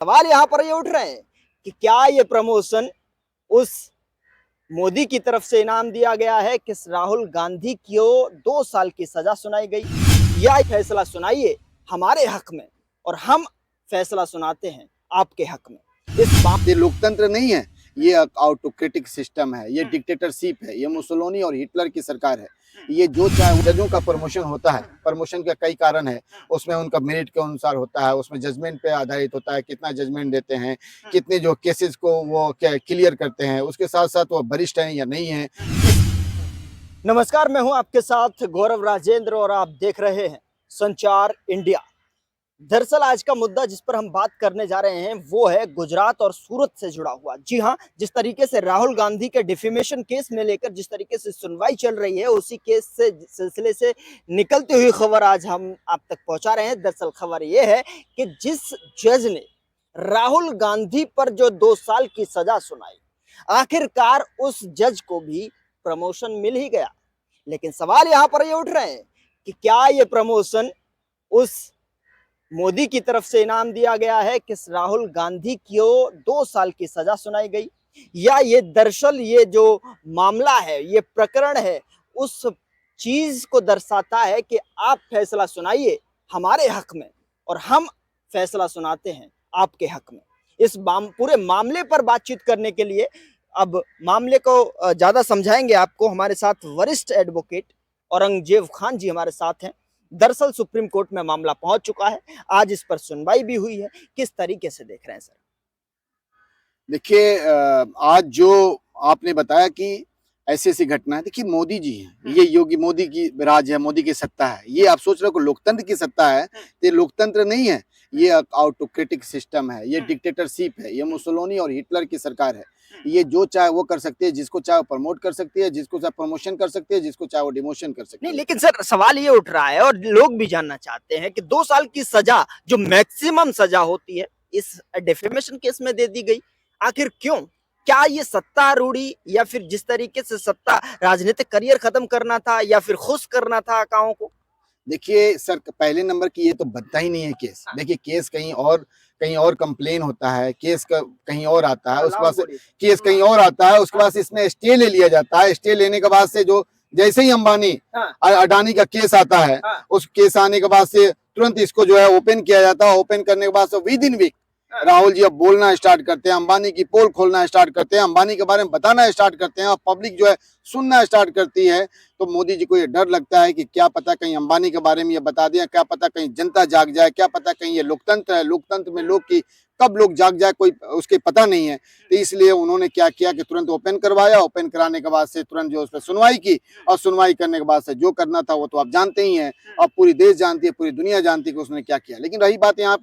सवाल यहाँ पर ये उठ रहे हैं कि क्या ये प्रमोशन उस मोदी की तरफ से इनाम दिया गया है कि राहुल गांधी को 2 साल की सजा सुनाई गई, या फैसला सुनाइए हमारे हक में और हम फैसला सुनाते हैं आपके हक में। ये लोकतंत्र नहीं है, ये ऑटोक्रेटिक सिस्टम है, ये डिक्टेटरशिप है, ये मुसोलिनी और हिटलर की सरकार है। ये जो चाहे जजों का प्रमोशन होता है, प्रमोशन के कई कारण है, उसमें उनका मेरिट के अनुसार होता है, उसमें जजमेंट पे आधारित होता है, कितना जजमेंट देते हैं, कितने जो केसेस को वो क्लियर करते हैं, उसके साथ साथ वो वरिष्ठ हैं या नहीं है। नमस्कार, मैं हूं आपके साथ गौरव राजेंद्र और आप देख रहे हैं संचार इंडिया। दरअसल आज का मुद्दा जिस पर हम बात करने जा रहे हैं वो है गुजरात और सूरत से जुड़ा हुआ। जी हाँ, जिस तरीके से राहुल गांधी के डिफेमेशन केस में लेकर जिस तरीके से सुनवाई चल रही है, उसी केस से सिलसिले से निकलती हुई खबर आज हम आप तक पहुंचा रहे हैं। दरअसल खबर ये है कि जिस जज ने राहुल गांधी पर जो 2 साल की सजा सुनाई, आखिरकार उस जज को भी प्रमोशन मिल ही गया। लेकिन सवाल यहाँ पर ये उठ रहे हैं कि क्या ये प्रमोशन उस मोदी की तरफ से इनाम दिया गया है कि राहुल गांधी को 2 साल की सजा सुनाई गई, या ये दरअसल ये जो मामला है, ये प्रकरण है, उस चीज को दर्शाता है कि आप फैसला सुनाइए हमारे हक में और हम फैसला सुनाते हैं आपके हक में। इस पूरे मामले पर बातचीत करने के लिए अब मामले को ज्यादा समझाएंगे आपको हमारे साथ वरिष्ठ एडवोकेट औरंगजेब खान जी हमारे साथ हैं। दरअसल सुप्रीम कोर्ट में मामला पहुंच चुका है, आज इस पर सुनवाई भी हुई है। किस तरीके से देख रहे हैं सर? देखिए, आज जो आपने बताया कि ऐसी ऐसी घटना है, देखिए मोदी जी हैं, ये योगी मोदी की राज है, मोदी की सत्ता है। ये आप सोच रहे हो कि लोकतंत्र की सत्ता है, ये लोकतंत्र नहीं है, ये ऑटोक्रेटिक सिस्टम है, ये डिक्टेटरशिप है, ये मुसोलिनी और हिटलर की सरकार है। ये जो चाहे वो कर सकती है, जिसको चाहे प्रमोट कर सकती है, जिसको चाहे प्रमोशन कर सकती है, जिसको चाहे वो डिमोशन कर सकती नहीं, है। लेकिन सर सवाल ये उठ रहा है और लोग भी जानना चाहते हैं कि 2 साल की सजा जो मैक्सिमम सजा होती है इस डिफेमेशन केस में दे दी गई, आखिर क्यों? क्या ये सत्तारूढ़ी या फिर जिस तरीके से सत्ता राजनीतिक करियर खत्म करना था या फिर खुश करना था आकाओं को? देखिए सर, पहले नंबर की ये तो बनता ही नहीं है केस। देखिए केस कहीं और कंप्लेन होता है, केस का कहीं और आता है, उसके बाद से केस कहीं और आता है, उसके बाद से इसमें स्टे ले लिया जाता है। स्टे लेने के बाद से जो जैसे ही अंबानी अडानी का केस आता है, उस केस आने के बाद से तुरंत इसको जो है ओपन किया जाता है। ओपन करने के बाद से with in week Rahul ji अब बोलना स्टार्ट करते हैं, अंबानी की पोल खोलना स्टार्ट करते हैं, अंबानी के बारे में बताना स्टार्ट करते हैं और पब्लिक जो है सुनना स्टार्ट करती है। तो मोदी जी को ये डर लगता है कि क्या पता कहीं अंबानी के बारे में ये बता दें, क्या पता कहीं जनता जाग जाए, क्या पता कहीं ये लोकतंत्र है, लोकतंत्र में लोग की कब लोग जाग जाए कोई उसके पता नहीं है। तो इसलिए उन्होंने क्या किया कि तुरंत ओपन करवाया। ओपन कराने के बाद से तुरंत जो उस पर सुनवाई की और सुनवाई करने के बाद से जो करना था वो तो आप जानते ही हैं और पूरी देश जानती है, पूरी दुनिया जानती है कि उसने क्या किया। लेकिन रही बात यहाँ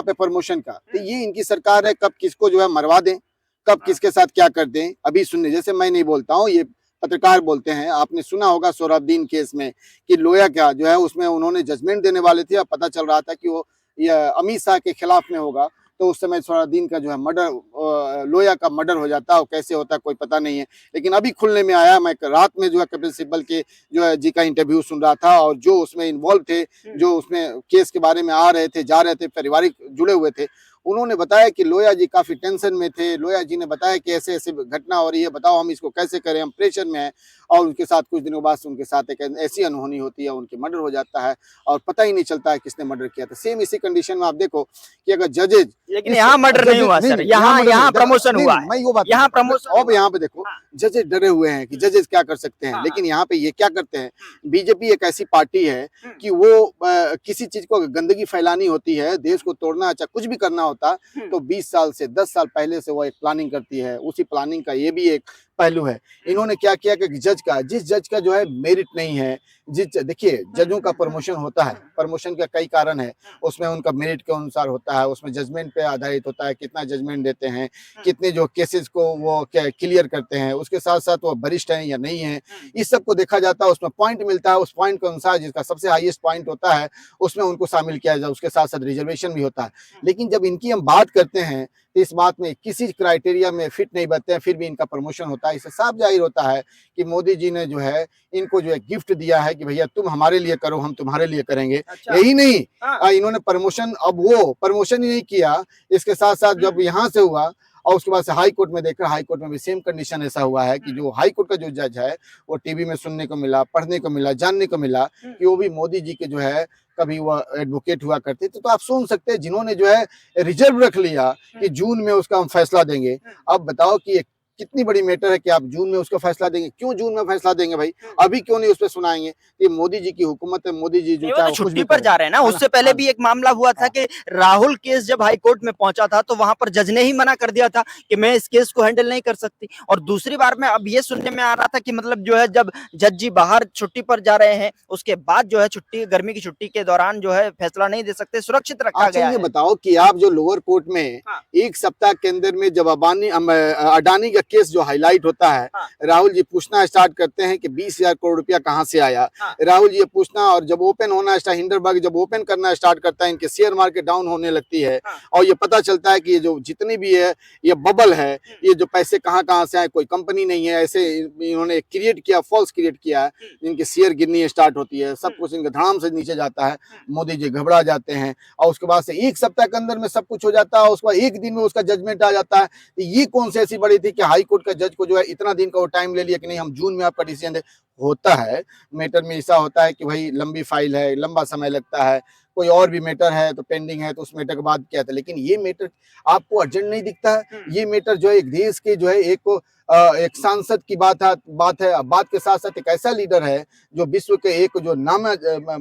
पे प्रमोशन का, तो ये इनकी सरकार है, कब किसको जो है मरवा दें, कब किसके साथ क्या कर दें अभी सुनने। जैसे मैं नहीं बोलता हूँ, ये पत्रकार बोलते हैं। आपने सुना होगा सोहराबुद्दीन केस में कि लोया क्या जो है उसमें उन्होंने जजमेंट देने वाले थे और पता चल रहा था कि वो ये अमित शाह के खिलाफ में होगा। तो उस समय सोहराबुद्दीन का जो है मर्डर, लोया का मर्डर हो जाता है। और कैसे होता है कोई पता नहीं है, लेकिन अभी खुलने में आया। मैं रात में जो है कपिल सिब्बल के जो है जी का इंटरव्यू सुन रहा था और जो उसमें इन्वॉल्व थे, जो उसमें केस के बारे में आ रहे थे, जा रहे थे, पारिवारिक जुड़े हुए थे, उन्होंने बताया कि लोया जी काफी टेंशन में थे। लोया जी ने बताया कि ऐसे ऐसे घटना हो रही है, बताओ हम इसको कैसे करें, हम प्रेशर में हैं। और उनके साथ कुछ दिनों बाद उनके साथ एक ऐसी अनहोनी होती है, उनकी मर्डर हो जाता है और पता ही नहीं चलता है किसने मर्डर किया था। सेम इसी कंडीशन में आप देखो कि अगर जजेज, लेकिन यहाँ मर्डर नहीं हुआ सर, यहाँ प्रमोशन हुआ है। मैं वो बात यहाँ प्रमोशन, अब यहाँ पे देखो जजेज डरे हुए हैं कि जजेज क्या कर सकते हैं। लेकिन यहाँ पे ये क्या करते हैं, बीजेपी एक ऐसी पार्टी है कि वो किसी चीज को गंदगी फैलानी होती है, देश को तोड़ना, अच्छा कुछ भी करना होता तो 20 साल से 10 साल पहले से वो एक प्लानिंग करती है। उसी प्लानिंग का ये भी एक पहलू है। इन्होंने क्या किया कि जिस जज का जो है मेरिट नहीं है, देखिए जजों का प्रमोशन होता है, प्रमोशन के कई कारण है, उसमें उनका मेरिट के अनुसार होता है, उसमें जजमेंट पे आधारित होता है, कितना जजमेंट देते हैं, कितने जो केसेस को वो क्लियर करते हैं, उसके साथ साथ वो वरिष्ठ हैं या नहीं है, इस सब को देखा जाता है। उसमें पॉइंट मिलता है, उस पॉइंट के अनुसार जिसका सबसे हाईएस्ट पॉइंट होता है उसमें उनको शामिल किया जाए, उसके साथ साथ रिजर्वेशन भी होता है। लेकिन जब इनकी हम बात करते हैं तो इस बात में किसी क्राइटेरिया में फिट नहीं बैठते हैं, फिर भी इनका प्रमोशन होता है। इससे साफ जाहिर होता है कि मोदी जी ने जो है इनको जो है गिफ्ट दिया है कि भैया तुम हमारे लिए करो, हम तुम्हारे लिए करेंगे। अच्छा। यही नहीं, हाँ। इन्होंने प्रमोशन, अब वो प्रमोशन ही नहीं किया, इसके साथ साथ जब यहाँ से हुआ और उसके बाद से हाई कोर्ट में देखा, हाई कोर्ट में भी सेम कंडीशन ऐसा हुआ है कि जो हाई कोर्ट का जो जज है वो टीवी में सुनने को मिला, पढ़ने को मिला, जानने को मिला कि वो भी मोदी जी के जो है कभी वो एडवोकेट हुआ करते थे। तो आप सुन सकते हैं जिन्होंने जो है रिजर्व रख लिया कि जून में उसका हम फैसला देंगे। अब बताओ कि ये कितनी बड़ी मैटर है कि आप जून में उसका फैसला देंगे। क्यों जून में फैसला देंगे भाई, अभी क्यों नहीं उस पर सुनाएंगे? ये मोदी जी की हुकूमत है, मोदी जी जो नहीं, वो चाहे तो वो कुछ छुट्टी भी पर करे, जा रहे हैं ना। है ना? उससे पहले हाँ, भी एक मामला हुआ था कि राहुल केस जब हाई कोर्ट में पहुंचा था तो वहां पर जज ने ही मना कर दिया था कि मैं इस केस को हैंडल नहीं कर सकती। और दूसरी बार में अब ये सुनने में आ रहा था कि मतलब जो है जब जज जी बाहर छुट्टी पर जा रहे हैं उसके बाद जो है छुट्टी, गर्मी की छुट्टी के दौरान जो है फैसला नहीं दे सकते, सुरक्षित रखा अच्छा गया ये है। बताओ कि आप जो लोअर कोर्ट में हाँ। एक सप्ताह के अंदर में जब अडानी का केस जो हाईलाइट होता है, हाँ। राहुल जी पूछना स्टार्ट करते हैं कि 20,000 करोड़ रुपया कहाँ से आया। हाँ। राहुल जी ये पूछना, और जब ओपन होना स्टार्ट, हिंडनबर्ग जब ओपन करना स्टार्ट करता है, इनके शेयर मार्केट डाउन होने लगती है हाँ। और ये पता चलता है कि ये जो जितनी भी है ये बबल है, ये जो पैसे कहाँ कहाँ से आए, कोई कंपनी नहीं है, ऐसे इन्होंने क्रिएट किया, फॉल्स क्रिएट किया है। इनके शेयर गिरनी स्टार्ट होती है, सब कुछ इनका धड़ाम से नीचे जाता है, मोदी जी घबरा जाते हैं और उसके बाद से एक सप्ताह के अंदर में सब कुछ हो जाता है, उसके बाद एक दिन में उसका जजमेंट आ जाता है। ये कौन सी ऐसी बड़ी थी कि हाई कोर्ट का जज को जो है इतना दिन का वो टाइम ले लिया कि नहीं हम जून में आपका डिसीजन दे। होता है मैटर में ऐसा होता है कि भाई लंबी फाइल है, लंबा समय लगता है, कोई और भी मैटर है तो पेंडिंग है तो उस मैटर के बाद क्या था, लेकिन ये मैटर आपको अर्जेंट नहीं दिखता है। ये मैटर जो है एक देश के जो है एक सांसद की बात है, बात के साथ साथ एक ऐसा लीडर है जो विश्व के एक जो नाम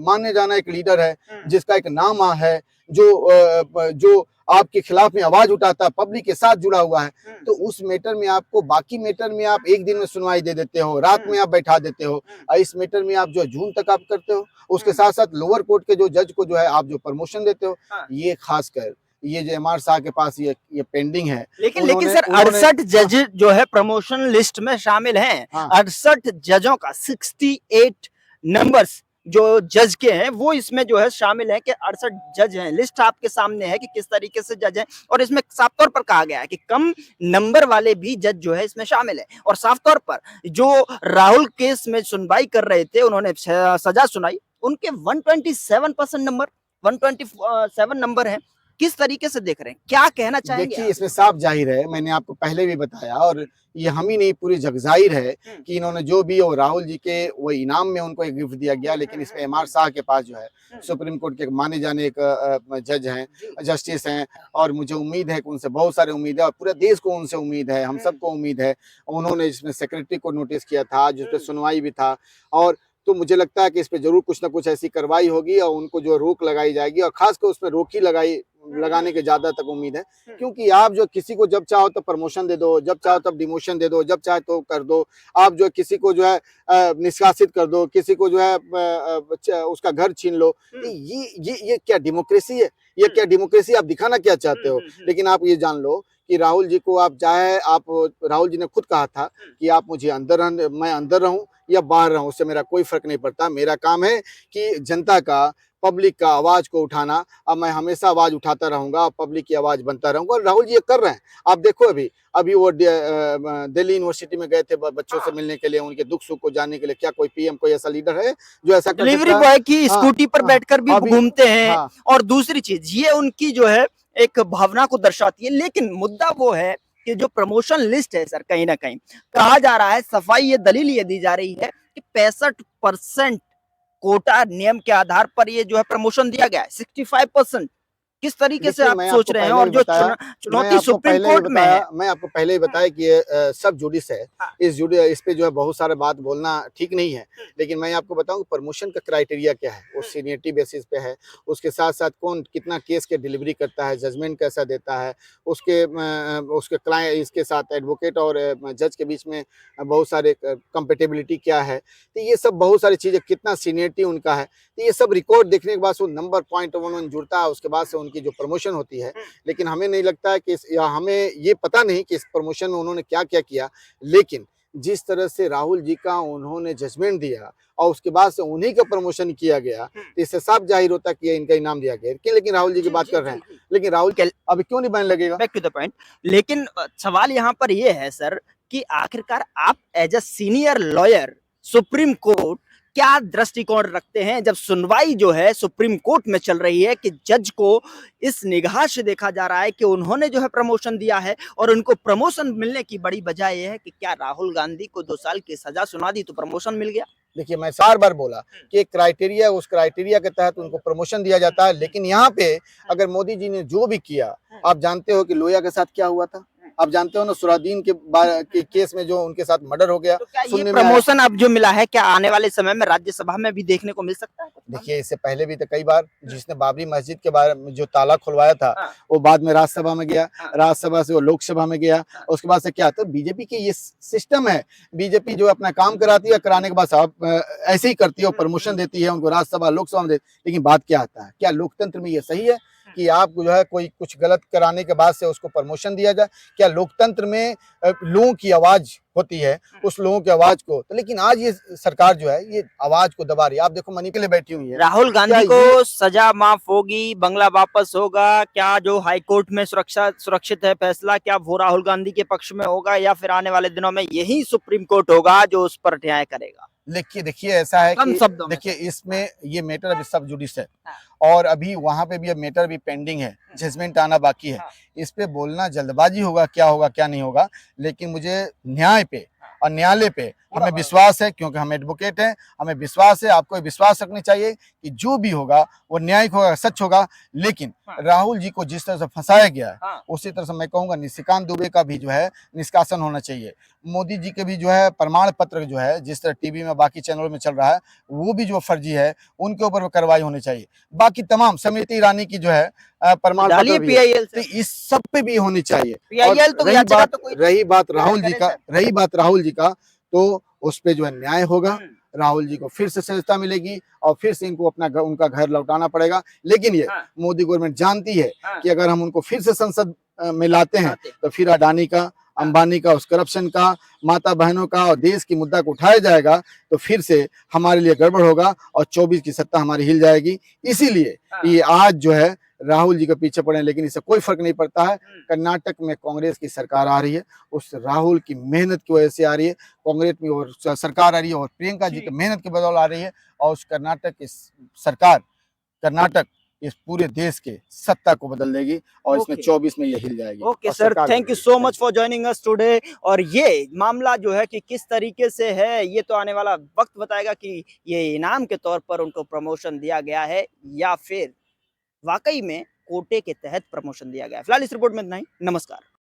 माने जाना एक लीडर है, जिसका एक नाम है, जो आपके खिलाफ में आवाज उठाता है, पब्लिक के साथ जुड़ा हुआ है। तो उस मैटर में आपको, बाकी मैटर में आप एक दिन में सुनवाई दे देते हो, रात में आप बैठा देते हो, और इस मैटर में आप जो जून तक आप करते हो। उसके साथ साथ लोअर कोर्ट के जो जज को जो है आप जो प्रमोशन देते हो, ये खासकर ये जो एमआर शाह के पास ये पेंडिंग है। लेकिन सर 68 जज जो है प्रमोशन लिस्ट में शामिल हैं। 68 जजों का 68 नंबर्स जो जज के हैं वो इसमें जो है शामिल है कि 68 जज हैं। लिस्ट आपके सामने है कि किस तरीके से जज हैं, और इसमें साफ तौर पर कहा गया है कि कम नंबर वाले भी जज जो है इसमें शामिल है। और साफ तौर पर जो राहुल केस में सुनवाई कर रहे थे, उन्होंने सजा सुनाई, उनके 127% नंबर, 127 नंबर है। किस तरीके से देख रहे हैं, क्या कहना चाहेंगे? देखिए इसमें साफ जाहिर है, मैंने आपको पहले भी बताया और ये हम ही नहीं पूरी जग जाहिर है कि इन्होंने जो भी हो, राहुल जी के वो इनाम में उनको एक गिफ्ट दिया गया, लेकिन इसमें एमआर शाह के पास जो है सुप्रीम कोर्ट के माने जाने एक जज हैं, जस्टिस हैं, और मुझे उम्मीद है कि उनसे बहुत सारे उम्मीद है और पूरे देश को उनसे उम्मीद है, हम सबको उम्मीद है। उन्होंने इसमें सेक्रेटरी को नोटिस किया था, जिस पर सुनवाई भी था, और तो मुझे लगता है कि इस पे जरूर कुछ ना कुछ ऐसी कार्रवाई होगी और उनको जो रोक लगाई जाएगी, और खासकर उसमें रोक ही लगाने के ज्यादा तक उम्मीद है। क्योंकि आप जो किसी को जब चाहो तब प्रमोशन दे दो, जब चाहो तब डिमोशन दे दो, जब चाहे तो कर दो, आप जो किसी को जो है निष्कासित कर दो, किसी को जो है उसका घर छीन लो। ये क्या डेमोक्रेसी है? ये क्या डेमोक्रेसी आप दिखाना क्या चाहते हो? लेकिन आप ये जान लो कि राहुल जी को आप चाहे, आप राहुल जी ने खुद कहा था कि आप मुझे मैं अंदर रहूं या बाहर रहूं, उससे मेरा कोई फर्क नहीं पड़ता। मेरा काम है कि जनता का, पब्लिक का आवाज को उठाना, अब मैं हमेशा आवाज उठाता रहूंगा, पब्लिक की आवाज बनता रहूंगा, और राहुल जी ये कर रहे हैं। आप देखो अभी वो दिल्ली यूनिवर्सिटी में गए थे बच्चों से मिलने के लिए, उनके दुख सुख को जानने के लिए। क्या कोई पीएम, कोई ऐसा लीडर है जो ऐसा कर डिलीवरी सकता है? बॉय की स्कूटी पर बैठकर भी घूमते हैं। और दूसरी चीज ये उनकी जो है एक भावना को दर्शाती है। लेकिन मुद्दा वो है कि जो प्रमोशन लिस्ट है सर, कहीं ना कहीं कहा जा रहा है, सफाई ये दलील ये दी जा रही है कि 65% कोटा नियम के आधार पर ये जो है प्रमोशन दिया गया है। 65% किस तरीके से आप सोच रहे हैं? और जो चुनौती सुप्रीम कोर्ट में है, मैं आपको पहले ही बताया कि ये सब जुडिस है। इस पे जो है बहुत सारे बात बोलना ठीक नहीं है, लेकिन मैं आपको बताऊं प्रमोशन का क्राइटेरिया क्या है। वो सीनियरिटी बेसिस पे है, उसके साथ साथ कौन कितना केस के डिलीवरी करता है, जजमेंट कैसा देता है, उसके क्लाइंट, इसके साथ एडवोकेट और जज के बीच में बहुत सारे कंपेटेबिलिटी क्या है। तो ये सब बहुत सारी चीजें, कितना सीनियरिटी उनका है, तो ये सब रिकॉर्ड देखने के बाद वो नंबर पॉइंट वन जुड़ता है, उसके बाद से उनकी जो प्रमोशन होती है। लेकिन हमें नहीं लगता है कि हमें ये पता नहीं कि इस प्रमोशन में उन्होंने क्या क्या किया, लेकिन जिस तरह से राहुल जी का उन्होंने जजमेंट दिया और उसके बाद से उन्हीं का प्रमोशन किया गया, तो इससे साफ जाहिर होता कि ये इनका इनाम दिया गया। लेकिन राहुल जी की बात कर रहे हैं, लेकिन राहुल अभी क्यों नहीं बैन लगेगा? Back to the point. लेकिन सवाल यहाँ पर ये है सर कि आखिरकार आप as a senior lawyer supreme court क्या दृष्टिकोण रखते हैं जब सुनवाई जो है सुप्रीम कोर्ट में चल रही है कि जज को इस निगाह से देखा जा रहा है कि उन्होंने जो है प्रमोशन दिया है और उनको प्रमोशन मिलने की बड़ी वजह यह है कि क्या राहुल गांधी को 2 साल की सजा सुना दी तो प्रमोशन मिल गया। देखिए, मैं बार बार बोला कि एक क्राइटेरिया, उस क्राइटेरिया के तहत उनको प्रमोशन दिया जाता है। लेकिन यहाँ पे अगर मोदी जी ने जो भी किया, आप जानते हो कि लोहिया के साथ क्या हुआ था, आप जानते हो ना, सुरादीन के केस में जो उनके साथ मर्डर हो गया। तो क्या ये सुनने में आया। प्रमोशन अब जो मिला है क्या आने वाले समय में राज्यसभा में भी देखने को मिल सकता है? देखिए, इससे पहले भी तो कई बार जिसने बाबरी मस्जिद के बारे में जो ताला खुलवाया था, हाँ। वो बाद में राज्यसभा में गया, हाँ। राज्यसभा से वो लोकसभा में गया, उसके बाद से क्या, तो बीजेपी की ये सिस्टम है। बीजेपी जो अपना काम कराती है, कराने के बाद साहब ऐसे ही करती है, वो प्रमोशन देती है उनको राज्यसभा लोकसभा में देती। लेकिन बात क्या आता है, क्या लोकतंत्र में ये सही है कि आप जो है कोई कुछ गलत कराने के बाद से उसको प्रमोशन दिया जाए? क्या लोकतंत्र में लोगों की आवाज होती है, उस लोगों की आवाज को, तो लेकिन आज ये सरकार जो है ये आवाज को दबा रही है। आप देखो, मनी के लिए बैठी हुई है। राहुल गांधी को सजा माफ होगी, बंगला वापस होगा, क्या जो हाई कोर्ट में सुरक्षित है फैसला, क्या वो राहुल गांधी के पक्ष में होगा या फिर आने वाले दिनों में यही सुप्रीम कोर्ट होगा जो उस पर न्याय करेगा? देखिए ऐसा है कि शब्दों देखिए इसमें ये मैटर अभी सब जुडिस है हाँ। और अभी वहां पे भी अब मैटर भी पेंडिंग है, जजमेंट आना बाकी है। हाँ। इस पे बोलना जल्दबाजी होगा क्या नहीं होगा, लेकिन मुझे न्याय पे और न्यायालय पे हमें विश्वास है, क्योंकि हम एडवोकेट हैं, हमें विश्वास है। आपको विश्वास रखनी चाहिए कि जो भी होगा वो न्यायिक होगा, सच होगा। लेकिन राहुल जी को जिस तरह से फंसाया गया है, उसी तरह से मैं कहूंगा निशिकांत दुबे का भी जो है निष्कासन होना चाहिए। मोदी जी के भी जो है प्रमाण पत्र जो है जिस तरह टीवी में बाकी चैनलों में चल रहा है, वो भी जो फर्जी है, उनके ऊपर कार्रवाई होनी चाहिए। बाकी तमाम स्मृति ईरानी की जो है प्रमाण पत्र भी है, तो इस सब पे भी होनी चाहिए। और रही बात राहुल जी का, तो उस पे जो है न्याय होगा। राहुल जी को फिर से सजता मिलेगी और फिर से इनको अपना उनका घर लौटाना पड़ेगा। लेकिन ये मोदी गवर्नमेंट जानती है कि अगर हम उनको फिर से संसद में लाते हैं तो फिर अडानी का, अंबानी का, उस करप्शन का, माता बहनों का और देश की मुद्दा को उठाया जाएगा, तो फिर से हमारे लिए गड़बड़ होगा और 24 की सत्ता हमारी हिल जाएगी। इसीलिए ये आज जो है राहुल जी के पीछे पड़े हैं, लेकिन इससे कोई फर्क नहीं पड़ता है। कर्नाटक में कांग्रेस की सरकार आ रही है, उस राहुल की मेहनत की वजह से आ रही है कांग्रेस में, और सरकार आ रही है और प्रियंका जी की मेहनत के बदौलत आ रही है। और उस कर्नाटक की सरकार, कर्नाटक इस पूरे देश के सत्ता को बदल देगी और इसमें 24 में ये हिल जाएगी। Okay sir, thank you so much for joining us today. और ये मामला जो है कि किस तरीके से है, ये तो आने वाला वक्त बताएगा कि ये इनाम के तौर पर उनको प्रमोशन दिया गया है या फिर वाकई में कोटे के तहत प्रमोशन दिया गया है। फिलहाल इस रिपोर्ट में इतना ही। नमस्कार।